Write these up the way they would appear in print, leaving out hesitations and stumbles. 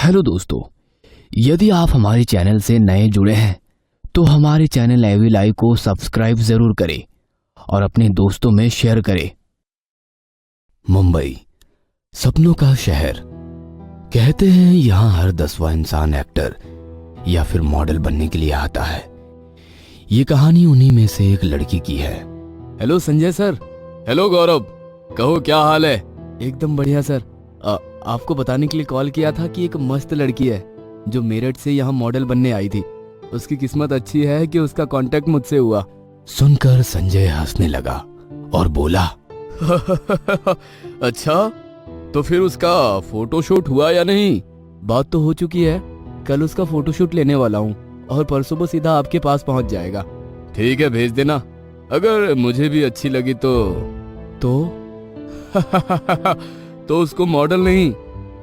Hello दोस्तों, यदि आप हमारे चैनल से नए जुड़े हैं तो हमारे चैनल एवी लाइव को सब्सक्राइब जरूर करें और अपने दोस्तों में शेयर करें। मुंबई सपनों का शहर। कहते हैं यहाँ हर 10वां इंसान एक्टर या फिर मॉडल बनने के लिए आता है। ये कहानी उन्हीं में से एक लड़की की है। Hello Sanjay sir. हेलो गौरव, कहो क्या हाल है? एकदम बढ़िया सर। आपको बताने के लिए कॉल किया था कि एक मस्त लड़की है जो मेरठ से यहाँ मॉडल बनने आई थी। उसकी किस्मत अच्छी है कि उसका कांटेक्ट मुझसे हुआ। सुनकर संजय हंसने लगा और बोला अच्छा, तो फिर उसका फोटोशूट हुआ या नहीं? बात तो हो चुकी है, कल उसका फोटोशूट लेने वाला हूँ और परसों वो सीधा आपके पास पहुँच जाएगा। ठीक है, भेज देना। अगर मुझे भी अच्छी लगी तो तो उसको मॉडल नहीं,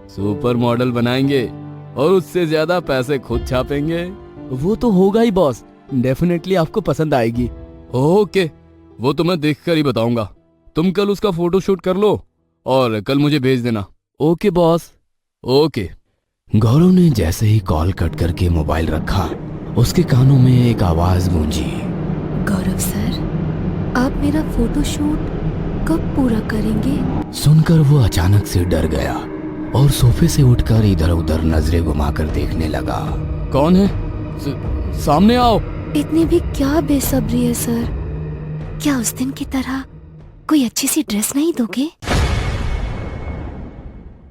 सुपर मॉडल बनाएंगे और उससे ज्यादा पैसे खुद छापेंगे। वो तो होगा ही बॉस, डेफिनेटली आपको पसंद आएगी। ओके, वो तो मैं देखकर ही बताऊंगा। तुम कल उसका फोटोशूट कर लो और कल मुझे भेज देना। Okay boss. ओके। गौरव ने जैसे ही कॉल कट करके मोबाइल रखा, उसके कानों में एक आवाज गूंजी। गौरव सर, आप मेरा फोटोशूट कब पूरा करेंगे? सुनकर वो अचानक से डर गया और सोफे से उठकर इधर उधर नजरें घुमाकर देखने लगा। कौन है? सामने आओ। इतनी भी क्या बेसब्री है सर? क्या उस दिन की तरह कोई अच्छी सी ड्रेस नहीं दोगे?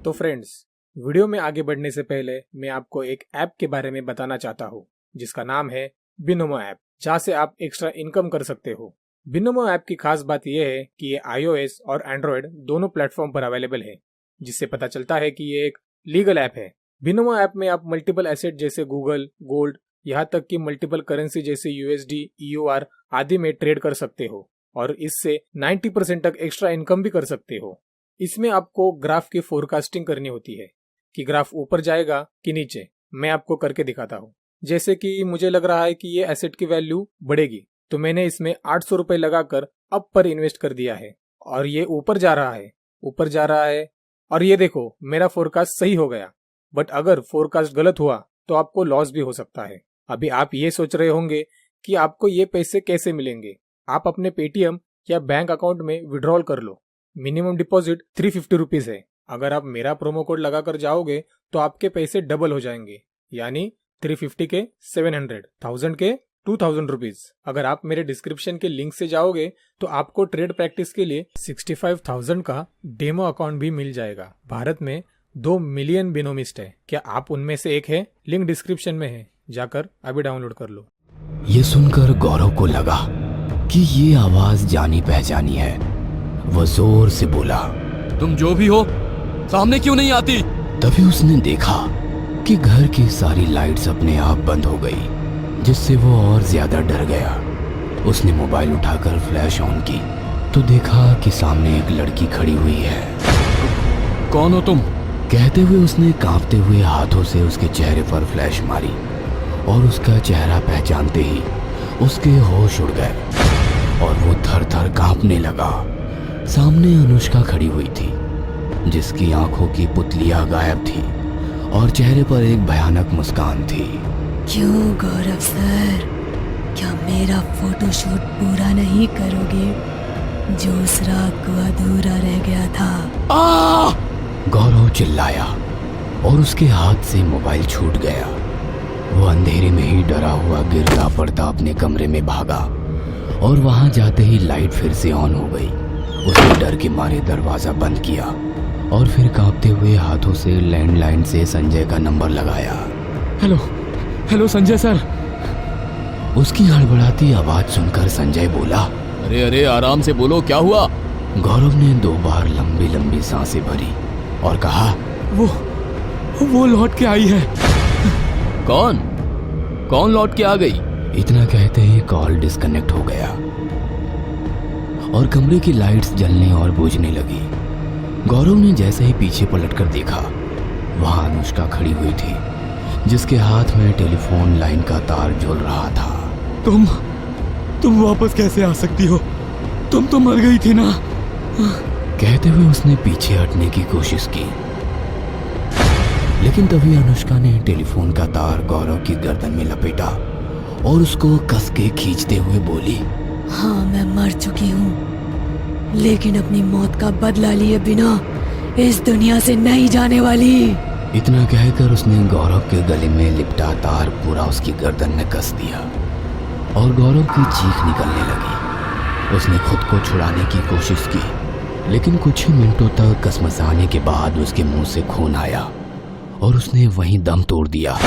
तो फ्रेंड्स, वीडियो में आगे बढ़ने से पहले मैं आपको एक ऐप के बारे में बताना चाहता हूँ जिसका नाम है बिनोमो ऐप, जहाँ से आप एक्स्ट्रा इनकम कर सकते हो। बिनोमो ऐप की खास बात यह है कि ये iOS और एंड्रॉयड दोनों प्लेटफॉर्म पर अवेलेबल है, जिससे पता चलता है कि ये एक लीगल ऐप है। बिनोमो ऐप में आप मल्टीपल एसेट जैसे गूगल, गोल्ड, यहाँ तक कि मल्टीपल करेंसी जैसे USD, EUR आदि में ट्रेड कर सकते हो और इससे 90% तक एक्स्ट्रा इनकम भी कर सकते हो। इसमें आपको ग्राफ की फोरकास्टिंग करनी होती है कि ग्राफ ऊपर जाएगा कि नीचे। मैं आपको करके दिखाता हूँ। जैसे कि मुझे लग रहा है कि ये एसेट की वैल्यू बढ़ेगी, तो मैंने इसमें 800 रुपए लगाकर अप पर इन्वेस्ट कर दिया है और ये ऊपर जा रहा है और ये देखो मेरा फोरकास्ट सही हो गया। बट अगर फोरकास्ट गलत हुआ तो आपको लॉस भी हो सकता है। अभी आप ये सोच रहे होंगे कि आपको ये पैसे कैसे मिलेंगे। आप अपने पेटीएम या बैंक अकाउंट में विड्रॉल कर लो। मिनिमम डिपॉजिट 350 रुपीज है। अगर आप मेरा प्रोमो कोड लगाकर जाओगे तो आपके पैसे डबल हो जाएंगे, यानी 350 के 700, 1000 के 2000 रुपीज। अगर आप मेरे डिस्क्रिप्शन के लिंक से जाओगे तो आपको ट्रेड प्रैक्टिस के लिए 65,000 का डेमो अकाउंट भी मिल जाएगा। भारत में 2 मिलियन बिनोमिस्ट है। क्या आप उनमें से एक है? लिंक डिस्क्रिप्शन में है, जाकर अभी डाउनलोड कर लो। ये सुनकर गौरव को लगा कि ये आवाज जानी पहचानी है। वो जोर से बोला, तुम जो भी हो, सामने क्यों नहीं आती? तभी उसने देखा कि घर की सारी लाइट्स अपने आप बंद हो गई, जिससे वो और ज्यादा डर गया। उसने मोबाइल उठाकर फ्लैश ऑन की तो देखा कि सामने एक लड़की खड़ी हुई है। कौन हो तुम? कहते हुए उसने कांपते हुए हाथों से उसके चेहरे पर फ्लैश मारी और उसका चेहरा पहचानते ही उसके होश उड़ गए और वो थर थर कांपने लगा। सामने अनुष्का खड़ी हुई थी, जिसकी आंखों की पुतलियां गायब थी और चेहरे पर एक भयानक मुस्कान थी। क्यों गौरव सर, क्या मेरा फोटोशूट पूरा नहीं करोगे जो उस रात को अधूरा रह गया था? गौरव चिल्लाया और उसके हाथ से मोबाइल छूट गया। वो अंधेरे में ही डरा हुआ गिरता पड़ता अपने कमरे में भागा और वहां जाते ही लाइट फिर से ऑन हो गई। उसने डर के मारे दरवाजा बंद किया और फिर कांपते हुए हाथों से लैंडलाइन से संजय का नंबर लगाया। Hello Sanjay sir. उसकी हड़बड़ाती आवाज सुनकर संजय बोला, अरे आराम से बोलो, क्या हुआ? गौरव ने 2 बार लंबी लंबी सांसें भरी और कहा, वो लौट के आई है। कौन लौट के आ गई? इतना कहते ही कॉल डिस्कनेक्ट हो गया और कमरे की लाइट्स जलने और बुझने लगी। गौरव ने जैसे ही पीछे पलटकर देखा, वहां अनुष्का खड़ी हुई थी, जिसके हाथ में टेलीफोन लाइन का तार झूल रहा था। तुम वापस कैसे आ सकती हो? तुम तो मर गई थी ना? कहते हुए उसने पीछे हटने की कोशिश की, लेकिन तभी अनुष्का ने टेलीफोन का तार गौरव की गर्दन में लपेटा और उसको कस के खींचते हुए बोली, हाँ मैं मर चुकी हूँ, लेकिन अपनी मौत का बदला लिए बिना इस दुनिया से नहीं जाने वाली। इतना कहकर उसने गौरव के गले में लिपटा तार पूरा उसकी गर्दन में कस दिया और गौरव की चीख निकलने लगी। उसने खुद को छुड़ाने की कोशिश की, लेकिन कुछ ही मिनटों तक कसमसाने के बाद उसके मुंह से खून आया और उसने वहीं दम तोड़ दिया।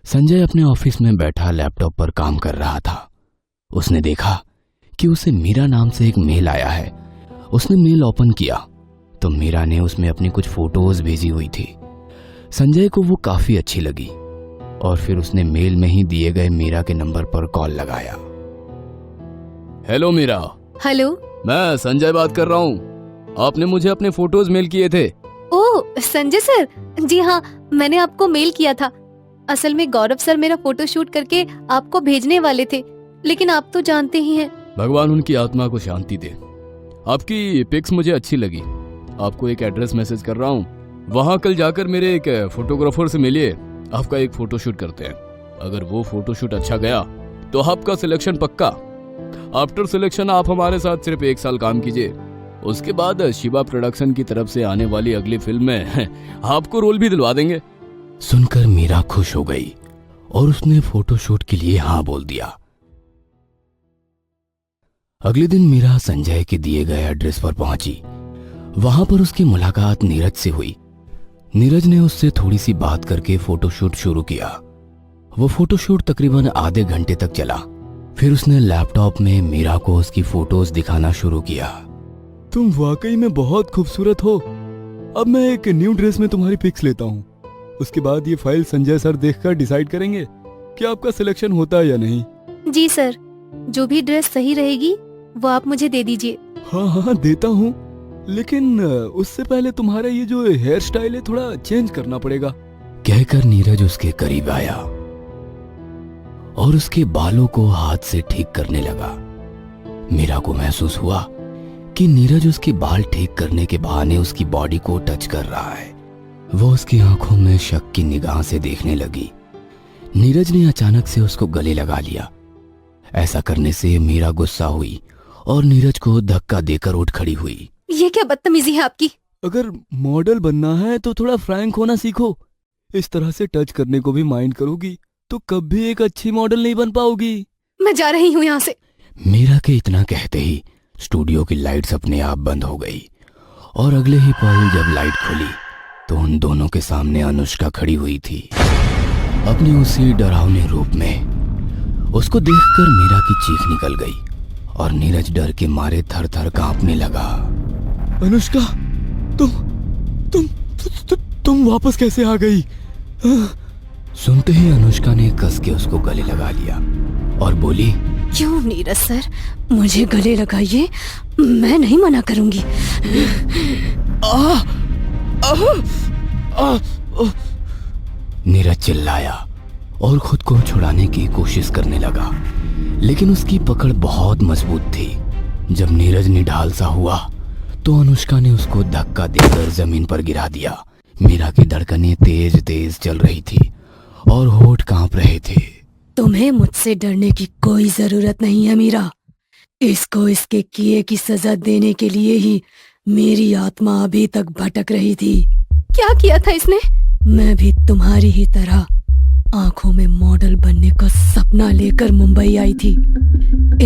संजय अपने ऑफिस में बैठा लैपटॉप पर काम कर रहा था। उसने देखा कि उसे मीरा नाम से एक मेल आया है। उसने मेल ओपन किया तो मीरा ने उसमें अपनी कुछ फोटोज भेजी हुई थी। संजय को वो काफी अच्छी लगी और फिर उसने मेल में ही दिए गए मीरा के नंबर पर कॉल लगाया। हेलो मीरा। हेलो। मैं संजय बात कर रहा हूँ। आपने मुझे अपने फोटोज मेल किए थे। ओह संजय सर, जी हाँ मैंने आपको मेल किया था। असल में गौरव सर मेरा फोटो शूट करके आपको भेजने वाले थे, लेकिन आप तो जानते ही हैं। भगवान उनकी आत्मा को शांति दे। आपकी पिक्स मुझे अच्छी लगी। आपको एक एड्रेस मैसेज कर रहा हूँ, वहाँ कल जाकर मेरे एक फोटोग्राफर से मिलिए। आपका एक फोटो शूट करते हैं। अगर वो फोटो शूट अच्छा गया तो आपका सिलेक्शन पक्का। आफ्टर सिलेक्शन आप हमारे साथ सिर्फ 1 साल काम कीजिए। उसके बाद शिवा प्रोडक्शन की तरफ से आने वाली अगली फिल्म में आपको रोल भी दिलवा देंगे। सुनकर मीरा खुश हो गई और उसने फोटोशूट के लिए हाँ बोल दिया। अगले दिन मीरा संजय के दिए गए एड्रेस पर पहुंची। वहां पर उसकी मुलाकात नीरज से हुई। नीरज ने उससे थोड़ी सी बात करके फोटोशूट शुरू किया। वो फोटोशूट तकरीबन आधे घंटे तक चला। फिर उसने लैपटॉप में मीरा को उसकी फोटोज दिखाना शुरू किया। तुम वाकई में बहुत खूबसूरत हो। अब मैं एक न्यू ड्रेस में तुम्हारी पिक्स लेता हूँ। उसके बाद ये फाइल संजय सर देखकर डिसाइड करेंगे कि आपका सिलेक्शन होता है या नहीं। जी सर, जो भी ड्रेस सही रहेगी वो आप मुझे दे दीजिए। हाँ हाँ देता हूँ, लेकिन उससे पहले तुम्हारा ये जो हेयर स्टाइल है थोड़ा चेंज करना पड़ेगा। कहकर नीरज उसके करीब आया और उसके बालों को हाथ से ठीक करने लगा। मीरा को महसूस हुआ कि नीरज उसके बाल ठीक करने के बहाने उसकी बॉडी को टच कर रहा है। वो उसकी आंखों में शक की निगाह से देखने लगी। नीरज ने अचानक से उसको गले लगा लिया। ऐसा करने से मीरा गुस्सा हुई और नीरज को धक्का देकर उठ खड़ी हुई। ये क्या बदतमीजी है आपकी? अगर मॉडल बनना है तो थोड़ा फ्रैंक होना सीखो। इस तरह से टच करने को भी माइंड करोगी तो कभी एक अच्छी मॉडल नहीं बन पाओगी। मैं जा रही हूँ यहाँ से। मीरा के इतना कहते ही स्टूडियो की लाइट्स अपने आप बंद हो गई और अगले ही पल जब लाइट खुली तो उन दोनों के सामने अनुष्का खड़ी हुई थी, अपने उसी डरावने रूप में। उसको देखकर मीरा की चीख निकल गई और नीरज डर के मारे थर थर कांपने लगा। अनुष्का, तुम वापस कैसे आ गई? सुनते ही अनुष्का ने कस के उसको गले लगा लिया और बोली, क्यों नीरज सर, मुझे गले लगाइए, मैं नहीं मना करूंगी। नीरज चिल्लाया और खुद को छुड़ाने की कोशिश करने लगा, लेकिन उसकी पकड़ बहुत मजबूत थी। जब नीरज निढाल सा हुआ तो अनुष्का ने उसको धक्का देकर जमीन पर गिरा दिया। मीरा की धड़कनें तेज तेज चल रही थी और होठ कांप रहे थे। तुम्हें मुझसे डरने की कोई जरूरत नहीं है मीरा। इसको इसके किए की सजा देने के लिए ही मेरी आत्मा अभी तक भटक रही थी। क्या किया था इसने? मैं भी तुम्हारी ही तरह आंखों में मॉडल बनने का सपना लेकर मुंबई आई थी।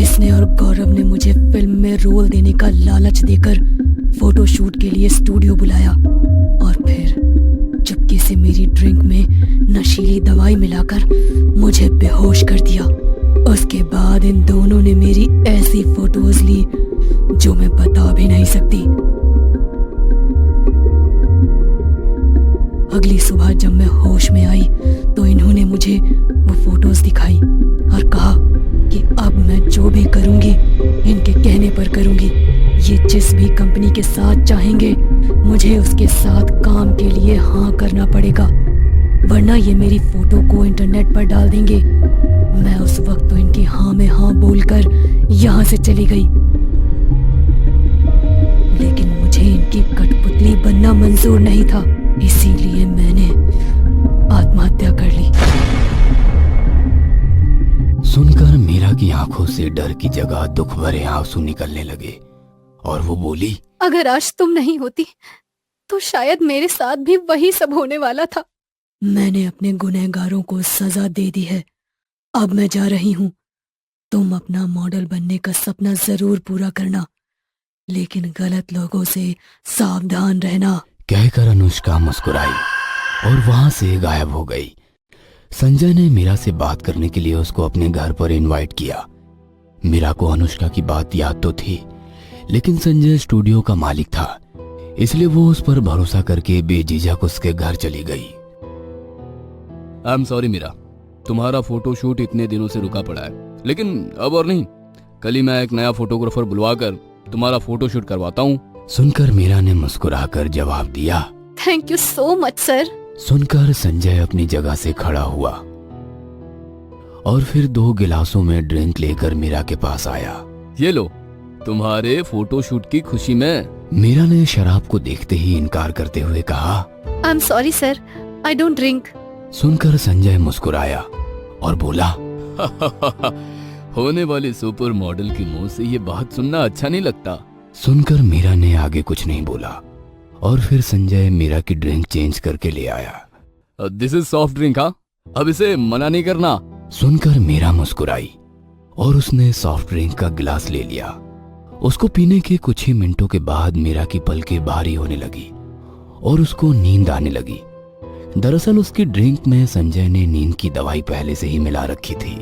इसने और गौरव ने मुझे फिल्म में रोल देने का लालच देकर फोटोशूट के लिए स्टूडियो बुलाया और फिर चुपके से मेरी ड्रिंक में नशीली दवाई मिलाकर मुझे बेहोश कर दिया। उसके बाद इन दोनों ने मेरी ऐसी फोटोज ली जो मैं बता भी नहीं सकती। अगली सुबह जब मैं होश में आई तो इन्होंने मुझे वो फोटोज दिखाई और कहा कि अब मैं जो भी करूंगी इनके कहने पर करूंगी। ये जिस भी कंपनी के साथ चाहेंगे मुझे उसके साथ काम के लिए हाँ करना पड़ेगा, वरना ये मेरी फोटो को इंटरनेट पर डाल देंगे। मैं उस वक्त तो इनकी हाँ में हाँ बोलकर यहाँ से चली गई, लेकिन मुझे इन उनकी कठपुतली बनना मंजूर नहीं था, इसीलिए मैंने आत्महत्या कर ली। सुनकर मीरा की आंखों से डर की जगह दुख भरे आंसू निकलने लगे और वो बोली, अगर आज तुम नहीं होती तो शायद मेरे साथ भी वही सब होने वाला था। मैंने अपने गुनहगारों को सजा दे दी है। अब मैं जा रही हूँ। तुम अपना मॉडल बनने का सपना जरूर पूरा करना, लेकिन गलत लोगों से सावधान रहना। कहकर अनुष्का मुस्कुराई और वहां से गायब हो गई। संजय ने मीरा से बात करने के लिए उसको अपने घर पर इनवाइट किया। मीरा को अनुष्का की बात याद तो थी, लेकिन संजय स्टूडियो का मालिक था, इसलिए वो उस पर भरोसा करके बेझिझक उसके घर चली गई। आई एम सॉरी मीरा, तुम्हारा फोटोशूट इतने दिनों से रुका पड़ा है, लेकिन अब और नहीं, कल ही मैं एक नया फोटोग्राफर बुलवाकर तुम्हारा फोटोशूट करवाता हूँ। सुनकर मीरा ने मुस्कुराकर जवाब दिया, thank you so much sir. सुनकर संजय अपनी जगह से खड़ा हुआ और फिर 2 गिलासों में ड्रिंक लेकर मीरा के पास आया। ये लो, तुम्हारे फोटोशूट की खुशी में। मीरा ने शराब को देखते ही इनकार करते हुए कहा, I am sorry sir, I don't drink. सुनकर संजय मुस्कुराया और बोला, होने वाली सुपर मॉडल की मुंह से ये बात सुनना अच्छा नहीं लगता। सुनकर मीरा ने आगे कुछ नहीं बोला और फिर संजय मीरा की ड्रिंक चेंज करके ले आया। दिस इज सॉफ्ट ड्रिंक, हाँ, अब इसे मना नहीं करना। सुनकर मीरा मुस्कुराई और उसने सॉफ्ट ड्रिंक का गिलास ले लिया। उसको पीने के कुछ ही मिनटों के बाद मीरा की पलकें भारी होने लगी और उसको नींद आने लगी। दरअसल उसकी ड्रिंक में संजय ने नींद की दवाई पहले से ही मिला रखी थी।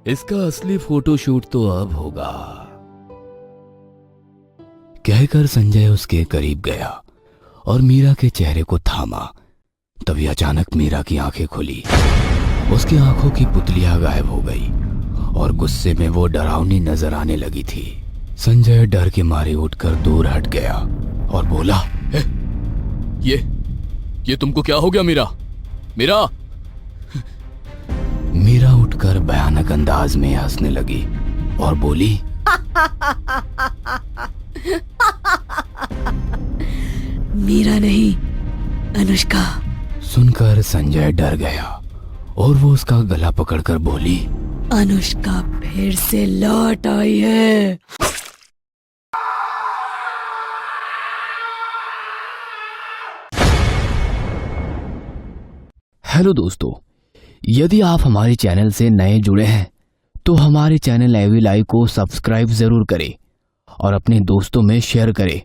इसका असली फोटोशूट तो अब होगा, कहकर संजय उसके करीब गया और मीरा के चेहरे को थामा। तभी अचानक मीरा की आंखें खुली। उसकी आंखों की पुतलियां गायब हो गई और गुस्से में वो डरावनी नजर आने लगी थी। संजय डर के मारे उठकर दूर हट गया और बोला, ये तुमको क्या हो गया मीरा? मीरा! मीरा उठकर भयानक अंदाज में हंसने लगी और बोली, मीरा नहीं, अनुष्का। सुनकर संजय डर गया और वो उसका गला पकड़कर बोली, अनुष्का फिर से लौट आई है। हेलो दोस्तों, यदि आप हमारे चैनल से नए जुड़े हैं तो हमारे चैनल एवी लाइव को सब्सक्राइब जरूर करें और अपने दोस्तों में शेयर करें